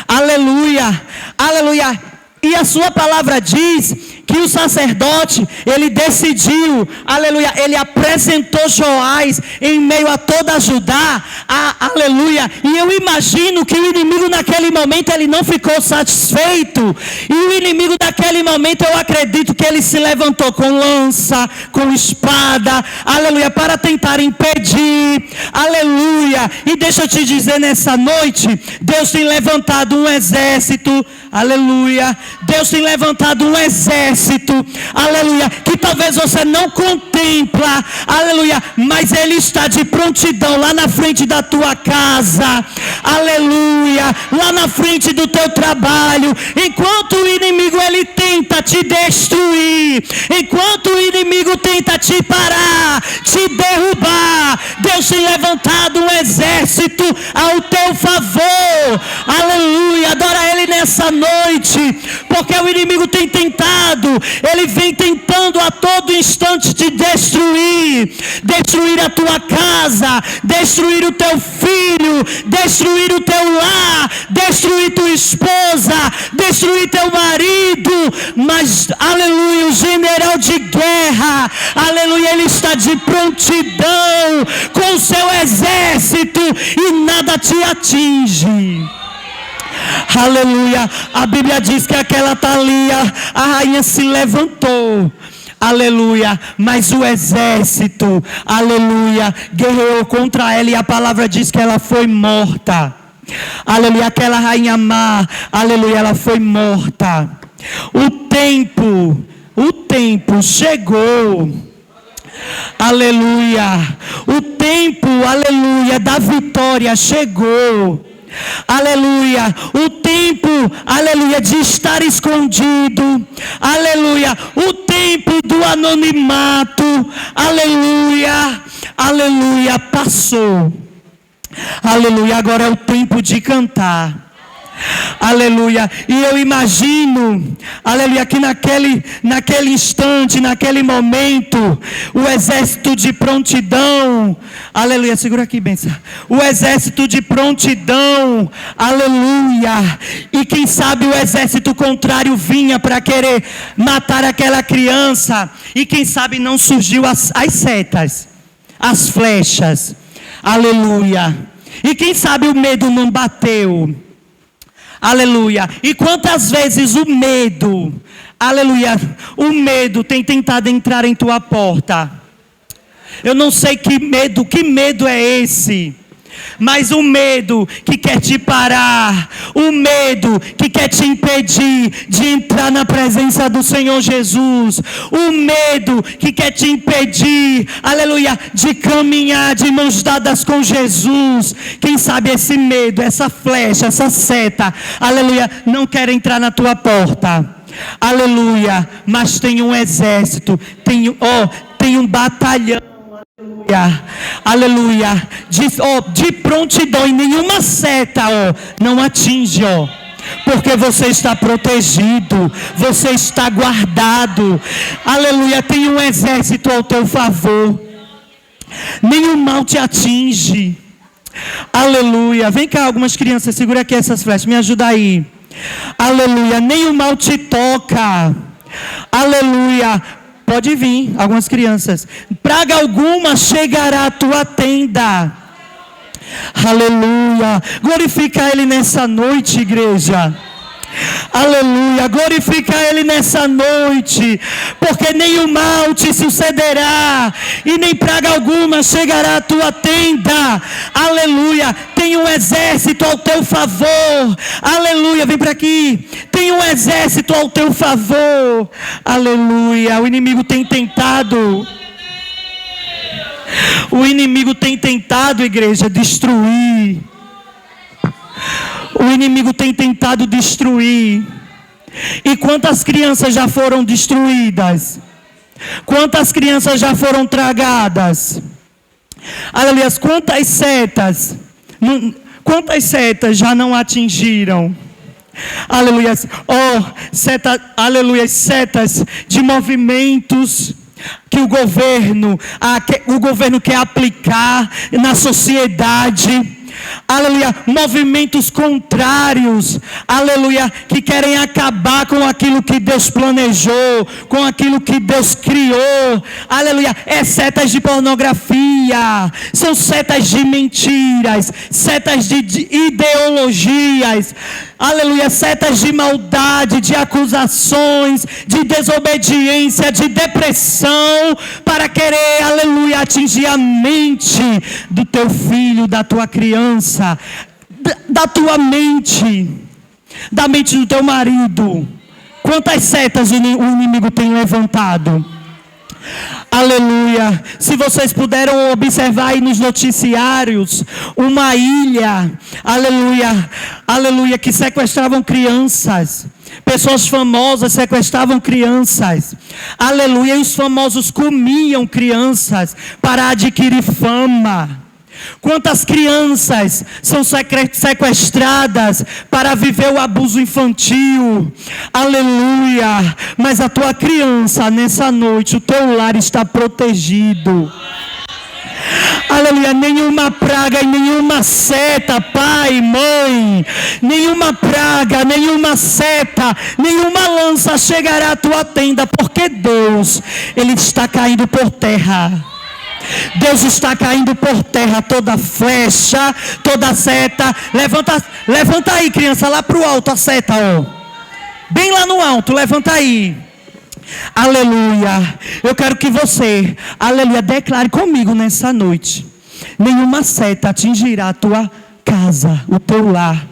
Aleluia. Aleluia. E a sua palavra diz que o sacerdote, ele decidiu, aleluia, ele apresentou Joás em meio a toda Judá, aleluia, e eu imagino que o inimigo naquele momento, ele não ficou satisfeito, e o inimigo naquele momento, eu acredito que ele se levantou com lança, com espada, aleluia, para tentar impedir, aleluia, e deixa eu te dizer nessa noite, Deus tem levantado um exército, aleluia, Deus tem levantado um exército, aleluia, que talvez você não contempla, aleluia, mas ele está de prontidão lá na frente da tua casa, aleluia, lá na frente do teu trabalho, enquanto o inimigo ele tenta te destruir, enquanto o inimigo tenta te parar, te derrubar, Deus tem levantado um exército ao teu favor, aleluia, adora ele nessa noite, porque o inimigo tem tentado, ele vem tentando a todo instante te destruir a tua casa, destruir o teu filho, destruir o teu lar, destruir tua esposa, destruir teu marido, mas, aleluia, o general de guerra, aleluia, ele está de prontidão com o seu exército e nada te atinge. Aleluia, a Bíblia diz que aquela Thalia, a rainha se levantou, aleluia, mas o exército, aleluia, guerreou contra ela e a palavra diz que ela foi morta, aleluia, aquela rainha má, aleluia, ela foi morta. O tempo chegou, aleluia, o tempo, aleluia, da vitória chegou. Aleluia, o tempo, aleluia, de estar escondido, aleluia, o tempo do anonimato, aleluia, aleluia, passou, aleluia, agora é o tempo de cantar. Aleluia, e eu imagino, aleluia, que naquele instante, naquele momento, o exército de prontidão, aleluia, segura aqui, benção, o exército de prontidão, aleluia, e quem sabe o exército contrário vinha para querer matar aquela criança, e quem sabe não surgiu as setas, as flechas, aleluia, e quem sabe o medo não bateu. Aleluia, e quantas vezes o medo, aleluia, o medo tem tentado entrar em tua porta. Eu não sei que medo é esse, Mas o medo que quer te parar, o medo que quer te impedir de entrar na presença do Senhor Jesus, o medo que quer te impedir, aleluia, de caminhar de mãos dadas com Jesus. Quem sabe esse medo, essa flecha, essa seta, aleluia, não quer entrar na tua porta. Aleluia, mas tem um exército, tem um batalhão. Aleluia, de prontidão, e nenhuma seta não atinge, porque você está protegido, você está guardado. Aleluia, tem um exército ao teu favor, nenhum mal te atinge. Aleluia, vem cá algumas crianças, segura aqui essas flechas, me ajuda aí. Aleluia, nenhum mal te toca. Aleluia. Pode vir, algumas crianças. Praga alguma chegará à tua tenda. Aleluia. Glorifica Ele nessa noite, igreja. Aleluia, glorifica Ele nessa noite, porque nenhum mal te sucederá, e nem praga alguma chegará à tua tenda. Aleluia, tem um exército ao teu favor. Aleluia, vem para aqui, tem um exército ao teu favor. Aleluia, o inimigo tem tentado, igreja, destruir. O inimigo tem tentado destruir. E quantas crianças já foram destruídas? Quantas crianças já foram tragadas? Aleluia, quantas setas já não atingiram? Aleluia, aleluia, setas de movimentos que o governo quer aplicar na sociedade. Aleluia, movimentos contrários, aleluia, que querem acabar com aquilo que Deus planejou, com aquilo que Deus criou. Aleluia, setas de pornografia, são setas de mentiras, setas de ideologias. Aleluia, setas de maldade, de acusações, de desobediência, de depressão, para querer, aleluia, atingir a mente do teu filho, da tua criança, da tua mente, da mente do teu marido. Quantas setas o inimigo tem levantado? Aleluia, se vocês puderam observar aí nos noticiários, uma ilha, aleluia, que sequestravam crianças, pessoas famosas sequestravam crianças, aleluia, e os famosos comiam crianças para adquirir fama. Quantas crianças são sequestradas para viver o abuso infantil? Aleluia, mas a tua criança nessa noite, o teu lar está protegido. Aleluia, nenhuma praga e nenhuma seta, pai, mãe, nenhuma praga, nenhuma seta, nenhuma lança chegará à tua tenda, porque Deus, Ele está caindo por terra. Deus está caindo por terra toda flecha, toda seta. Levanta aí, criança, lá para o alto a seta, bem lá no alto, levanta aí. Aleluia, eu quero que você, aleluia, declare comigo nessa noite: nenhuma seta atingirá a tua casa, o teu lar.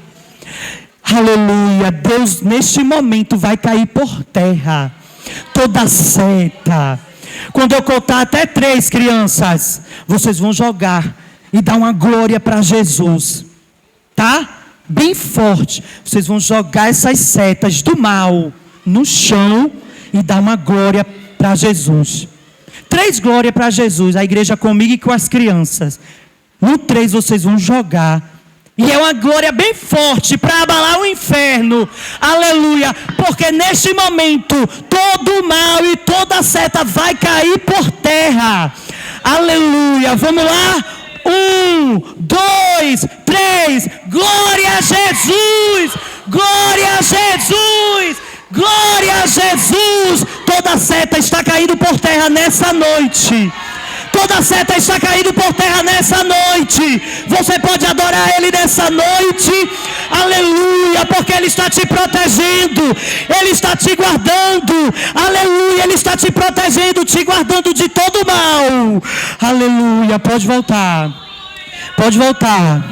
Aleluia, Deus neste momento vai cair por terra toda seta. Quando eu contar até 3, crianças, vocês vão jogar e dar uma glória para Jesus, tá? Bem forte. Vocês vão jogar essas setas do mal no chão e dar uma glória para Jesus. 3 glórias para Jesus, a igreja comigo e com as crianças. No 3 vocês vão jogar. E é uma glória bem forte para abalar o inferno. Aleluia. Porque neste momento todo mal e toda seta vai cair por terra. Aleluia. Vamos lá? 1, 2, 3. Glória a Jesus. Glória a Jesus. Glória a Jesus. Toda seta está caindo por terra nessa noite. Toda seta está caindo por terra nessa noite. Você pode adorar Ele nessa noite. Aleluia, porque Ele está te protegendo. Ele está te guardando. Aleluia, Ele está te protegendo, te guardando de todo mal. Aleluia, pode voltar. Pode voltar.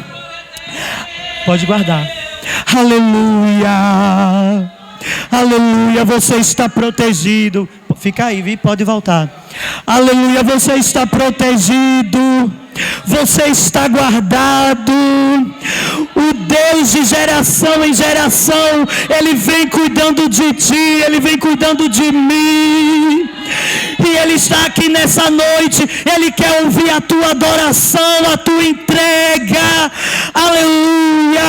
Pode guardar. Aleluia. Aleluia, você está protegido. Fica aí, viu? Pode voltar. Aleluia, você está protegido. Você está guardado. O Deus de geração em geração, Ele vem cuidando de ti, Ele vem cuidando de mim. E Ele está aqui nessa noite. Ele quer ouvir a tua adoração, a tua entrega. Aleluia.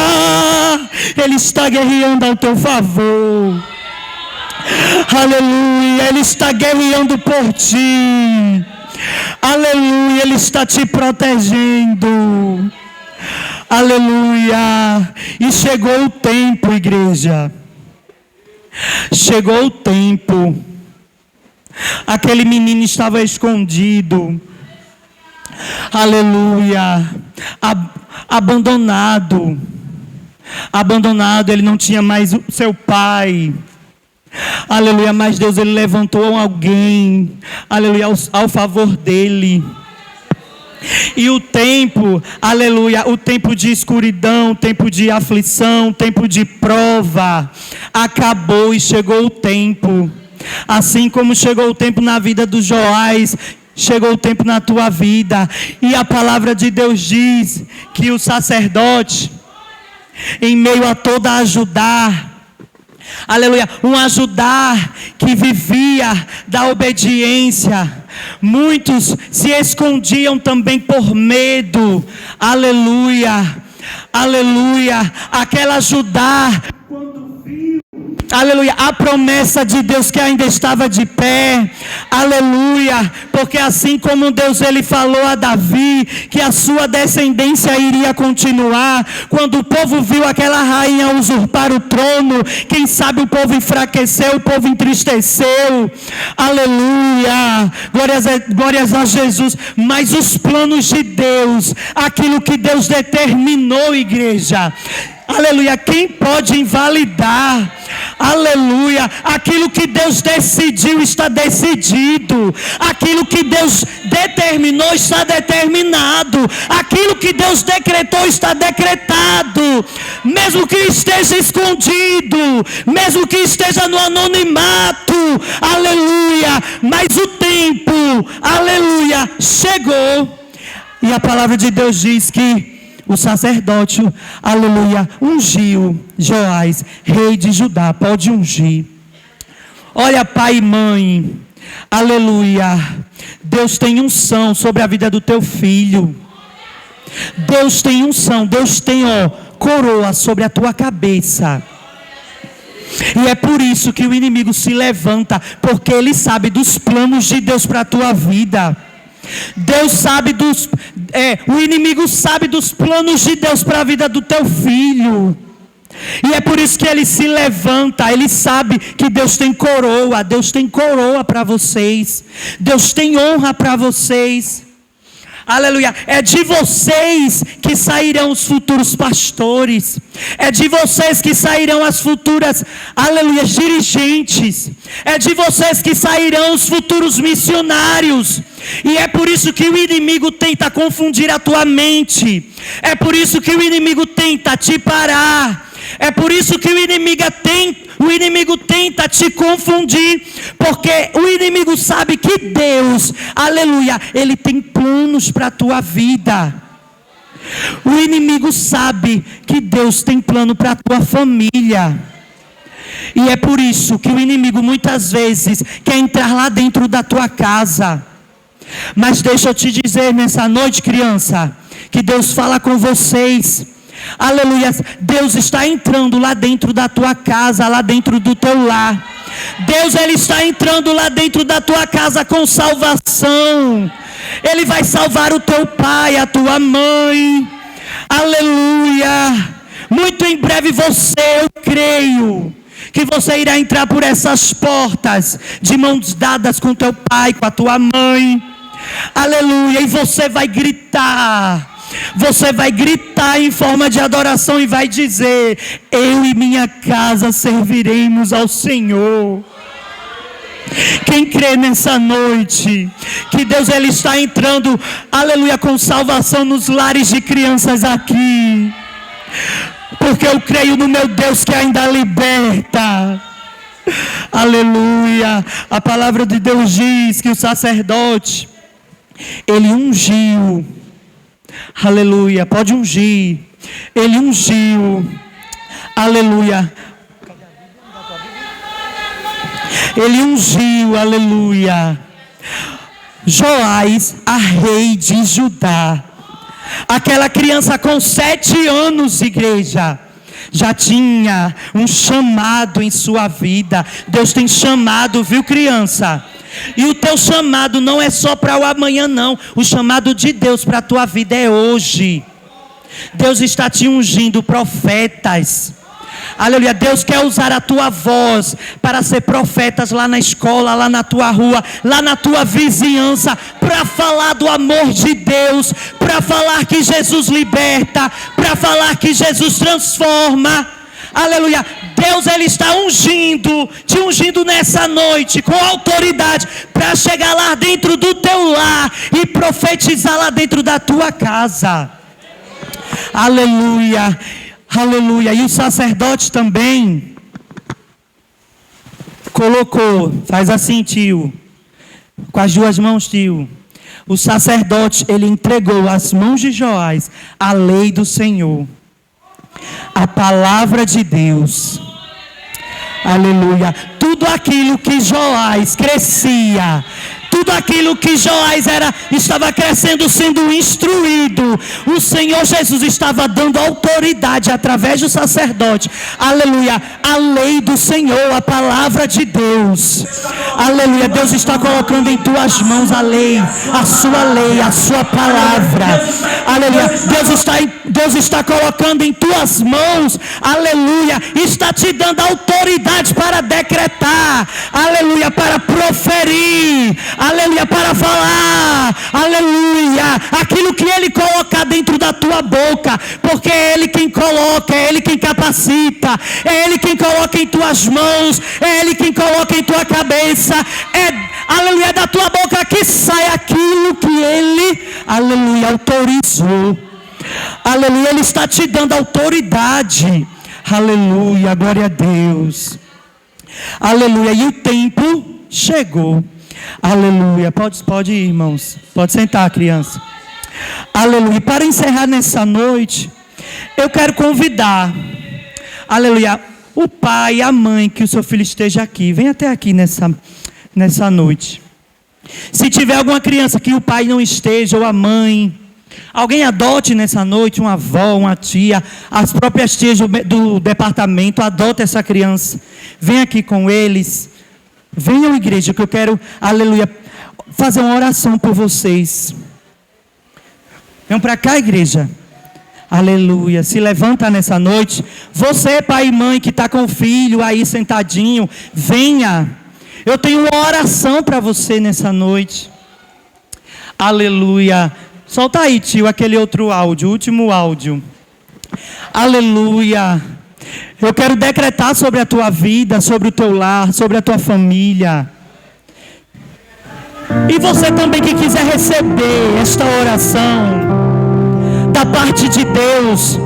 Ele está guerreando ao teu favor. Aleluia. Ele está guerreando por ti. Aleluia. Ele está te protegendo. Aleluia. E chegou o tempo, igreja. Chegou o tempo. Aquele menino estava escondido. Aleluia. Abandonado. Abandonado. Ele não tinha mais o seu pai. Aleluia. Mas Deus, Ele levantou alguém. Aleluia. Ao favor dele. E o tempo, aleluia, o tempo de escuridão, o tempo de aflição, o tempo de prova, acabou e chegou o tempo. Assim como chegou o tempo na vida dos Joás, chegou o tempo na tua vida. E a palavra de Deus diz que o sacerdote, em meio a toda a ajudar, aleluia, um ajudar que vivia da obediência. Muitos se escondiam também por medo. Aleluia, aleluia. Aquela ajudar, quando viu, aleluia, a promessa de Deus que ainda estava de pé. Aleluia, porque assim como Deus Ele falou a Davi que a sua descendência iria continuar, quando o povo viu aquela rainha usurpar o trono, quem sabe o povo enfraqueceu, o povo entristeceu. Aleluia, glórias a Jesus. Mas os planos de Deus, aquilo que Deus determinou, igreja, aleluia, quem pode invalidar? Aleluia, aquilo que Deus decidiu está decidido. Aquilo que Deus determinou está determinado. Aquilo que Deus decretou está decretado. Mesmo que esteja escondido, mesmo que esteja no anonimato, aleluia, mas o tempo, aleluia, chegou. E a palavra de Deus diz que o sacerdote, aleluia, ungiu Joás, rei de Judá. Pode ungir. Olha, pai e mãe, aleluia, Deus tem unção sobre a vida do teu filho. Deus tem unção, Deus tem, coroa sobre a tua cabeça. E é por isso que o inimigo se levanta, porque ele sabe dos planos de Deus para a tua vida. Deus sabe o inimigo sabe dos planos de Deus para a vida do teu filho. E é por isso que ele se levanta. Ele sabe que Deus tem coroa para vocês. Deus tem honra para vocês. Aleluia, é de vocês que sairão os futuros pastores. É de vocês que sairão as futuras, aleluia, dirigentes. É de vocês que sairão os futuros missionários. E é por isso que o inimigo tenta confundir a tua mente. É por isso que o inimigo tenta te parar. É por isso que o inimigo tenta te confundir, porque o inimigo sabe que Deus, aleluia, Ele tem planos para a tua vida. O inimigo sabe que Deus tem plano para a tua família. E é por isso que o inimigo muitas vezes quer entrar lá dentro da tua casa. Mas deixa eu te dizer nessa noite, criança, que Deus fala com vocês. Aleluia, Deus está entrando lá dentro da tua casa, lá dentro do teu lar. Deus, Ele está entrando lá dentro da tua casa com salvação. Ele vai salvar o teu pai, a tua mãe. Aleluia. Muito em breve eu creio que você irá entrar por essas portas de mãos dadas com teu pai, com a tua mãe. Aleluia, e você vai gritar. Você vai gritar em forma de adoração e vai dizer: eu e minha casa serviremos ao Senhor. Quem crê nessa noite que Deus ele está entrando, aleluia, com salvação nos lares de crianças aqui, porque eu creio no meu Deus que ainda liberta. Aleluia. A palavra de Deus diz que o sacerdote ele ungiu, aleluia, pode ungir, ele ungiu, aleluia, ele ungiu, aleluia, Joás, a rei de Judá. Aquela criança com 7 anos, igreja, já tinha um chamado em sua vida. Deus tem chamado, viu, criança? E o teu chamado não é só para o amanhã, não. O chamado de Deus para a tua vida é hoje. Deus está te ungindo profetas. Aleluia. Deus quer usar a tua voz para ser profetas lá na escola, lá na tua rua, lá na tua vizinhança, para falar do amor de Deus, para falar que Jesus liberta, para falar que Jesus transforma. Aleluia. Deus ele está ungindo, te ungindo nessa noite com autoridade para chegar lá dentro do teu lar e profetizar lá dentro da tua casa. Aleluia. Aleluia. E o sacerdote também colocou, faz assim, tio, com as 2 mãos, tio. O sacerdote, ele entregou às mãos de Joás a lei do Senhor, a palavra de Deus. Aleluia. Tudo aquilo que Joás crescia, tudo aquilo que Joás estava crescendo, sendo instruído, o Senhor Jesus estava dando autoridade através do sacerdote. Aleluia. A lei do Senhor, a palavra de Deus. Aleluia. Deus está colocando em tuas mãos a lei, a sua palavra. Aleluia. Deus está colocando em tuas mãos, aleluia, está te dando autoridade para decretar, aleluia, para proferir, aleluia, para falar, aleluia, aquilo que Ele coloca dentro da tua boca, porque é Ele quem coloca, é Ele quem capacita, é Ele quem coloca em tuas mãos, é Ele quem coloca em tua cabeça, aleluia, da tua boca que sai aquilo que Ele, aleluia, autorizou. Aleluia, Ele está te dando autoridade. Aleluia, glória a Deus. Aleluia, e o tempo chegou. Aleluia, pode ir, irmãos. Pode sentar, criança. Aleluia, para encerrar nessa noite, eu quero convidar, aleluia, o pai e a mãe que o seu filho esteja aqui. Vem até aqui nessa noite. Se tiver alguma criança que o pai não esteja, ou a mãe, alguém adote nessa noite, uma avó, uma tia, as próprias tias do departamento, adota essa criança. Vem aqui com eles. Venham, igreja, que eu quero, aleluia, fazer uma oração por vocês. Venham para cá, igreja. Aleluia. Se levanta nessa noite. Você, pai e mãe, que está com o filho aí sentadinho, venha. Eu tenho uma oração para você nessa noite. Aleluia. Solta aí, tio, aquele outro áudio, o último áudio. Aleluia. Eu quero decretar sobre a tua vida, sobre o teu lar, sobre a tua família. E você também que quiser receber esta oração da parte de Deus,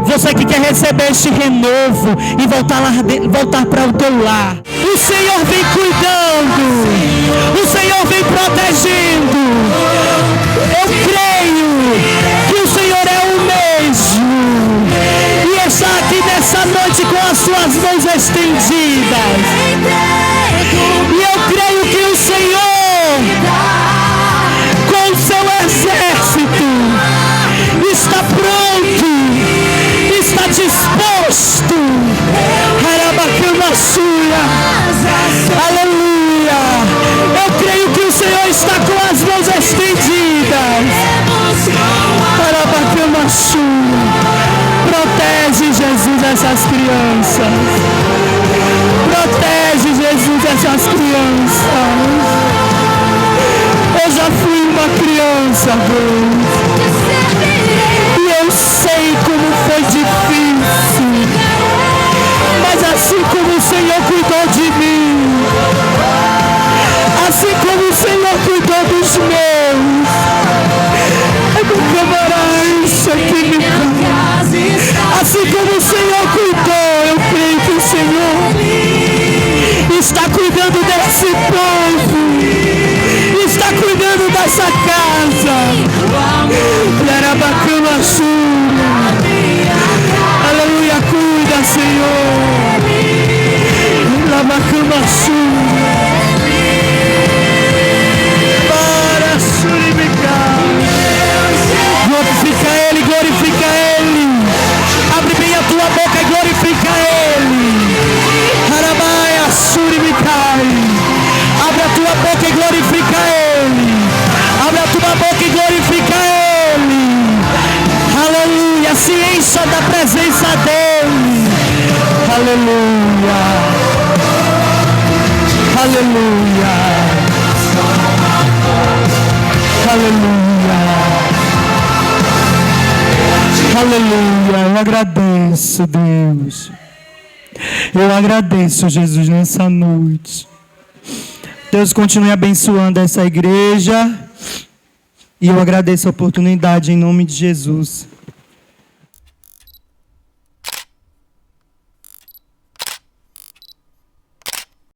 você que quer receber este renovo e voltar para o teu lar. O Senhor vem cuidando, o Senhor vem protegendo. Eu creio que o Senhor é o mesmo e está aqui nessa noite com as suas mãos estendidas. E eu creio que o Senhor, com o seu exército, está pronto, está disposto. Aleluia. Eu creio que o Senhor está com as mãos estendidas. Protege, Jesus, essas crianças. Protege, Jesus, essas crianças. Eu já fui uma criança, Deus, e eu sei como foi difícil, mas assim como o Senhor cuidou de mim, Aleluia, cuida, Senhor. Para suribicar. Glorifica Ele, glorifica Ele. Abre bem a tua boca e glorifica Ele. Harabaia suribicai. Abre a tua boca e glorifica Ele. Abre a tua boca e glorifica Ele. Aleluia, se encha da presença dEle. Aleluia. Aleluia. Aleluia. Aleluia. Eu agradeço, Deus. Eu agradeço, Jesus, nessa noite. Deus, continue abençoando essa igreja. E eu agradeço a oportunidade em nome de Jesus.